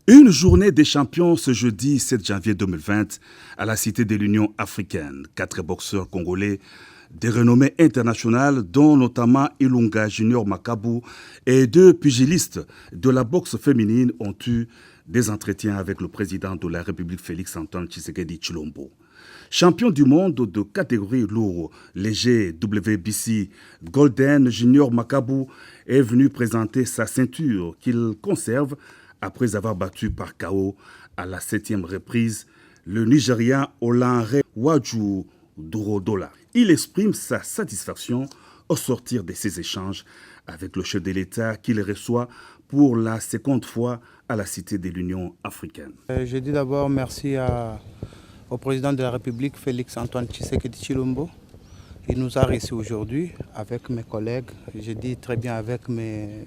Une journée des champions ce jeudi 7 janvier 2020 à la Cité de l'Union africaine. 4 boxeurs congolais de renommée internationale, dont notamment Ilunga Junior Makabu et 2 pugilistes de la boxe féminine ont eu des entretiens avec le président de la République Félix-Antoine Tshisekedi Tshilombo. Champion du monde de catégorie lourd léger WBC, Golden Junior Makabu est venu présenter sa ceinture qu'il conserve après avoir battu par KO à la 7e reprise le Nigérian Olanre Waju Durodola. Il exprime sa satisfaction au sortir de ces échanges avec le chef de l'État qu'il reçoit pour la 2e fois à la Cité de l'Union africaine. Je dis d'abord merci au président de la République, Félix-Antoine Tshisekedi Tshilombo. Il nous a reçus aujourd'hui avec mes collègues, je dis très bien avec mes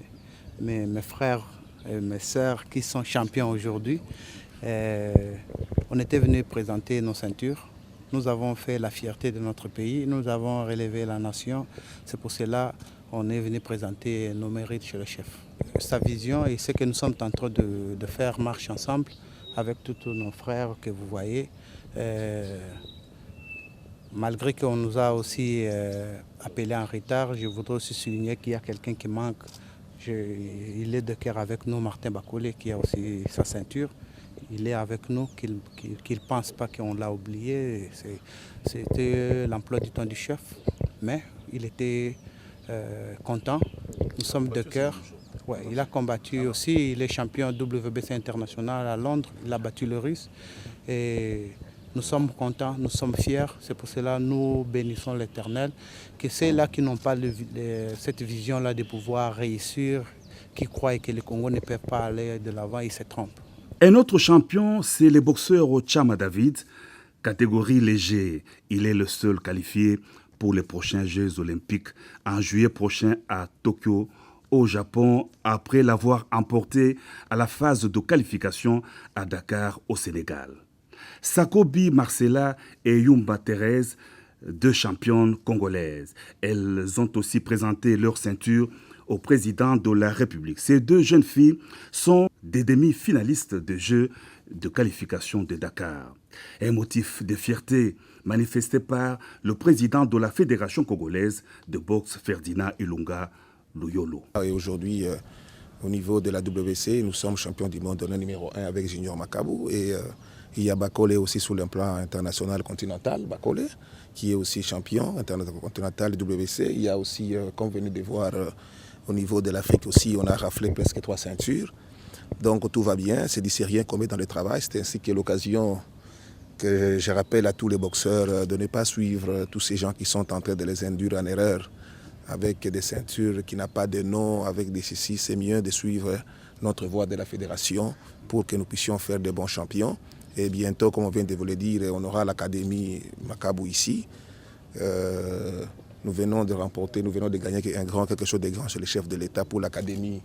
frères et mes sœurs qui sont champions aujourd'hui. On était venus présenter nos ceintures. Nous avons fait la fierté de notre pays, nous avons relevé la nation. C'est pour cela qu'on est venu présenter nos mérites chez le chef. Sa vision et ce que nous sommes en train de faire marche ensemble avec tous nos frères que vous voyez. Malgré qu'on nous a aussi appelé en retard, je voudrais aussi souligner qu'il y a quelqu'un qui manque. Il est de cœur avec nous, Martin Bakolé, qui a aussi sa ceinture. Il est avec nous, qu'il ne pense pas qu'on l'a oublié. C'était l'emploi du temps du chef, mais il était content. Nous sommes de cœur. Ouais, il a combattu aussi, il est champion WBC international à Londres, il a battu le Russe. Et nous sommes contents, nous sommes fiers, c'est pour cela que nous bénissons l'Éternel, que ceux-là qui n'ont pas cette vision-là de pouvoir réussir, qui croient que le Congo ne peut pas aller de l'avant, ils se trompent. Un autre champion, c'est le boxeur Chama David, catégorie léger. Il est le seul qualifié pour les prochains Jeux olympiques en juillet prochain à Tokyo, au Japon, après l'avoir emporté à la phase de qualification à Dakar, au Sénégal. Sakobi Marcela et Yumba Thérèse, 2 championnes congolaises. Elles ont aussi présenté leur ceinture au président de la République. Ces 2 jeunes filles sont des demi-finalistes des Jeux de qualification de Dakar. Un motif de fierté manifesté par le président de la Fédération congolaise de boxe, Ferdinand Ilunga Loyolo. Et aujourd'hui, au niveau de la WC, nous sommes champions du monde numéro 1 avec Junior Makabu et il y a Bakolé aussi sur le plan international continental, Bakolé, qui est aussi champion continental du WC. Il y a aussi, comme vous venez de voir, au niveau de l'Afrique aussi, on a raflé presque 3 ceintures. Donc tout va bien, c'est d'ici rien qu'on met dans le travail. C'est ainsi que l'occasion que je rappelle à tous les boxeurs de ne pas suivre tous ces gens qui sont en train de les induire en erreur avec des ceintures qui n'ont pas de nom, avec des ceci. C'est mieux de suivre notre voie de la fédération pour que nous puissions faire de bons champions. Et bientôt, comme on vient de vous le dire, on aura l'Académie Makabu ici. Nous venons de remporter, nous venons de gagner quelque chose de grand chez le chef de l'État pour l'Académie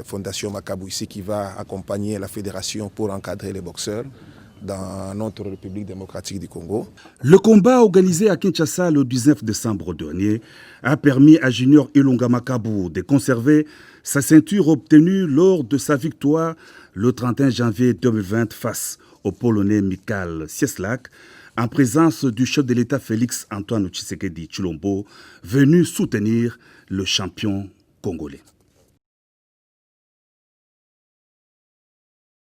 Fondation Makabu ici qui va accompagner la fédération pour encadrer les boxeurs dans notre République démocratique du Congo. Le combat organisé à Kinshasa le 19 décembre dernier a permis à Junior Ilunga Makabu de conserver sa ceinture obtenue lors de sa victoire le 31 janvier 2020 face au Polonais Michal Cieslak, en présence du chef de l'État Félix-Antoine Tshisekedi Tshilombo, venu soutenir le champion congolais.